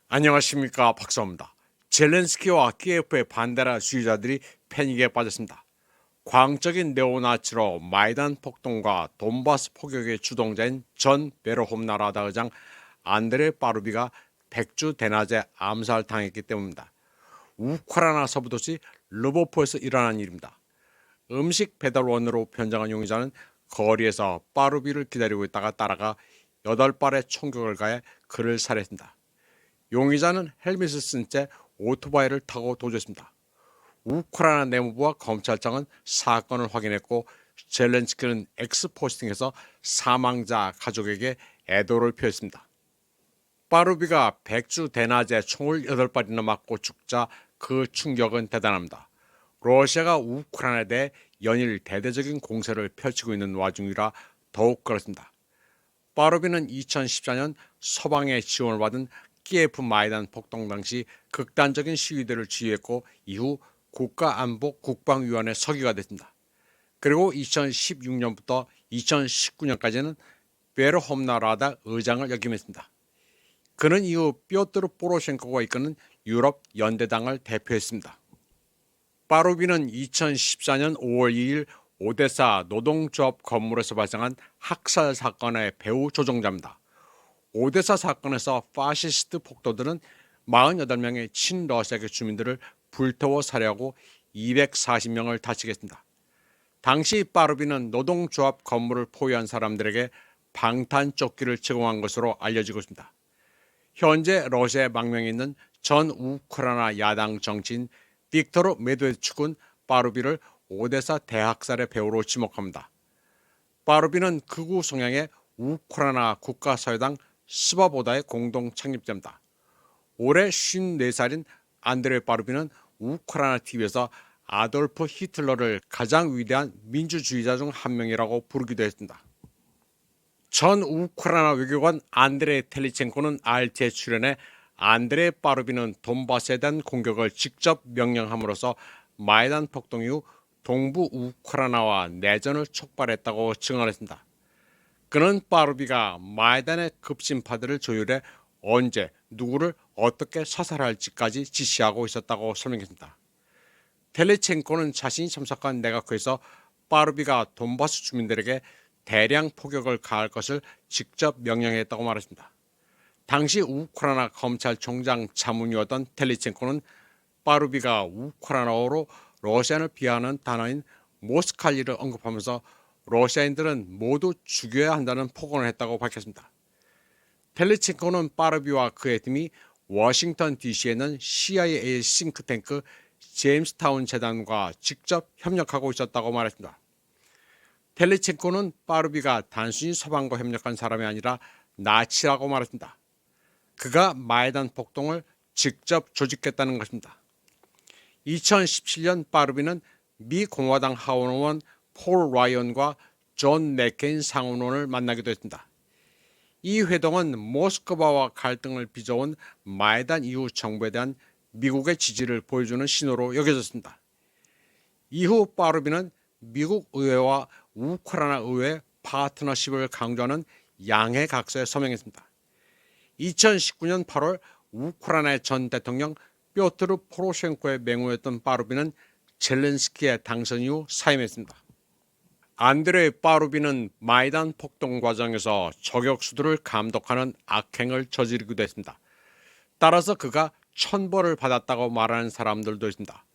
안녕하십니까, 박사입니다. 젤렌스키와 키예프의 반대라 주의자들이 패닉에 빠졌습니다. 광적인 네오나치로 마이단 폭동과 돈바스 포격의 주동자인 전 베르홈나 라다 의장 안드레 파루비가 백주 대낮에 암살당했기 때문입니다. 우크라이나 서부 도시 르보프에서 일어난 일입니다. 음식 배달원으로 변장한 용의자는 거리에서 파루비를 기다리고 있다가 따라가 8발의 총격을 가해 그를 살해했습니다. 용의자는 헬멧을 쓴 채 오토바이를 타고 도주했습니다. 우크라이나 내무부와 검찰청은 사건을 확인했고 젤렌스키는 엑스포스팅에서 사망자 가족에게 애도를 표했습니다. 파루비가 백주 대낮에 총을 8발이나 맞고 죽자 그 충격은 대단합니다. 러시아가 우크라이나에 대해 연일 대대적인 공세를 펼치고 있는 와중이라 더욱 그렇습니다. 파루비는 2014년 서방의 지원을 받은 키예프 마이단 폭동 당시 극단적인 시위대를 지휘했고 이후 국가안보 국방위원회 서기가 됐습니다. 그리고 2016년부터 2019년까지는 베르홈나 라다 의장을 역임했습니다. 그는 이후 뾰트르 포로셴코가 이끄는 유럽 연대당을 대표했습니다. 파루비는 2014년 5월 2일 오데사 노동조합 건물에서 발생한 학살 사건의 배후 조종자입니다. 오데사 사건에서 파시스트 폭도들은 48명의 친러시아계 주민들을 불태워 살해하고 240명을 다치게 했습니다. 당시 파루비는 노동조합 건물을 포위한 사람들에게 방탄조끼를 제공한 것으로 알려지고 있습니다. 현재 러시아의 망명에 있는 전 우크라이나 야당 정치인 빅토르 메드베추크는 파루비를 오데사 대학살의 배우로 지목합니다. 파루비는 극우 성향의 우크라이나 국가사회당 스바보다의 공동 창립자입니다. 올해 54살인 안드레 파루비는 우크라이나 TV에서 아돌프 히틀러를 가장 위대한 민주주의자 중 한 명이라고 부르기도 했습니다. 전 우크라이나 외교관 안드레 텔리첸코는 RT에 출연해 안드레 파루비는 돈바스에 대한 공격을 직접 명령함으로써 마이단 폭동 이후 동부 우크라이나와 내전을 촉발했다고 증언했습니다. 그는 파루비가 마이단의 급진파들을 조율해 언제 누구를 어떻게 사살할지까지 지시하고 있었다고 설명했습니다. 텔레첸코는 자신이 참석한 내각회에서 파루비가 돈바스 주민들에게 대량 포격을 가할 것을 직접 명령했다고 말했습니다. 당시 우크라이나 검찰총장 자문이었던 텔레첸코는 파루비가 우크라이나어로 러시아를 비하하는 단어인 모스칼리를 언급하면서 러시아인들은 모두 죽여야 한다는 폭언을 했다고 밝혔습니다. 텔레첸코는 파루비와 그의 팀이 워싱턴 DC에 있는 CIA 싱크탱크 제임스타운 재단과 직접 협력하고 있었다고 말했습니다. 텔레첸코는 파루비가 단순히 서방과 협력한 사람이 아니라 나치라고 말했습니다. 그가 마이단 폭동을 직접 조직했다는 것입니다. 2017년 파루비는 미 공화당 하원의원 폴 라이언과 존 맥케인 상원의원을 만나기도 했습니다. 이 회동은 모스크바와 갈등을 빚어온 마이단 이후 정부에 대한 미국의 지지를 보여주는 신호로 여겨졌습니다. 이후 파루비는 미국 의회와 우크라이나 의회 파트너십을 강조하는 양해각서에 서명했습니다. 2019년 8월 우크라이나의 전 대통령 뾰트르 포로셴코의 맹호였던 파루비는 젤렌스키의 당선 이후 사임했습니다. 안드레 파루비는 마이단 폭동 과정에서 저격수들을 감독하는 악행을 저지르기도 했습니다. 따라서 그가 천벌을 받았다고 말하는 사람들도 있습니다.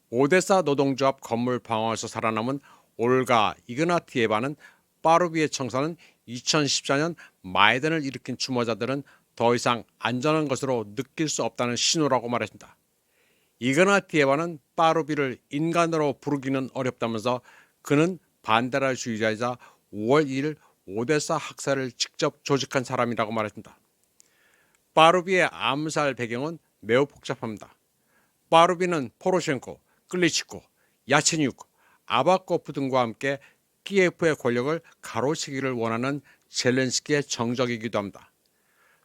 오데사 노동조합 건물 방어에서 살아남은 올가 이그나티에바는 파루비의 청사는 2014년 마이단을 일으킨 추모자들은 더 이상 안전한 것으로 느낄 수 없다는 신호라고 말했습니다. 이그나티에바는 파루비를 인간으로 부르기는 어렵다면서 그는 반데라주의자이자 5월 2일 오데사 학살을 직접 조직한 사람이라고 말했습니다. 파루비의 암살 배경은 매우 복잡합니다. 파루비는 포로셴코, 클리치코, 야체뉴크, 아바코프 등과 함께 키예프의 권력을 가로채기를 원하는 젤렌스키의 정적이기도 합니다.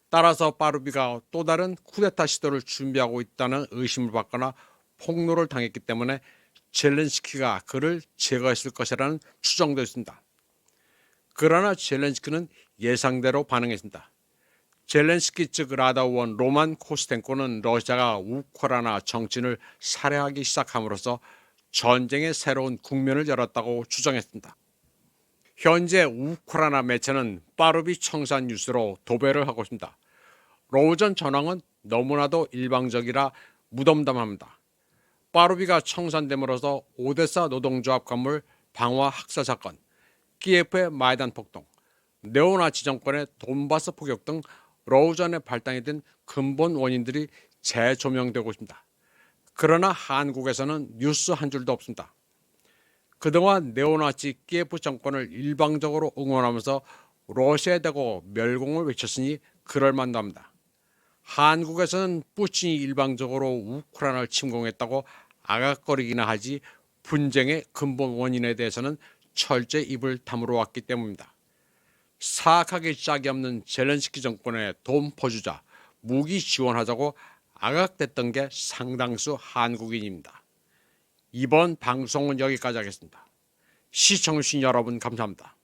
따라서 파루비가 또 다른 쿠데타 시도를 준비하고 있다는 의심을 받거나 폭로를 당했기 때문에 젤렌스키가 그를 제거했을 것이라는 추정도 있습니다. 그러나 젤렌스키는 예상대로 반응했습니다. 젤렌스키 측 라다 의원 로만 코스텐코는 러시아가 우크라이나 정치인을 살해하기 시작함으로써 전쟁의 새로운 국면을 열었다고 주장했습니다. 현재 우크라이나 매체는 빠르비 청산 뉴스로 도배를 하고 있습니다. 로전 전황은 너무나도 일방적이라 무덤덤합니다. 빠루비가 청산됨으로써 오데사 노동조합 건물 방화 학살 사건, 키예프의 마이단 폭동, 네오나치 정권의 돈바스 포격 등 로전의 발단이 된 근본 원인들이 재조명되고 있습니다. 그러나 한국에서는 뉴스 한 줄도 없습니다. 그동안 네오나치 키예프 정권을 일방적으로 응원하면서 러시아에 대고 멸공을 외쳤으니 그럴만도 합니다. 한국에서는 푸틴이 일방적으로 우크라이나를 침공했다고 아각거리기나 하지 분쟁의 근본 원인에 대해서는 철저히 입을 다물어 왔기 때문입니다. 사악하게 짝이 없는 젤렌스키 정권의 돈 퍼주자, 무기 지원하자고 아각됐던 게 상당수 한국인입니다. 이번 방송은 여기까지 하겠습니다. 시청해주신 여러분 감사합니다.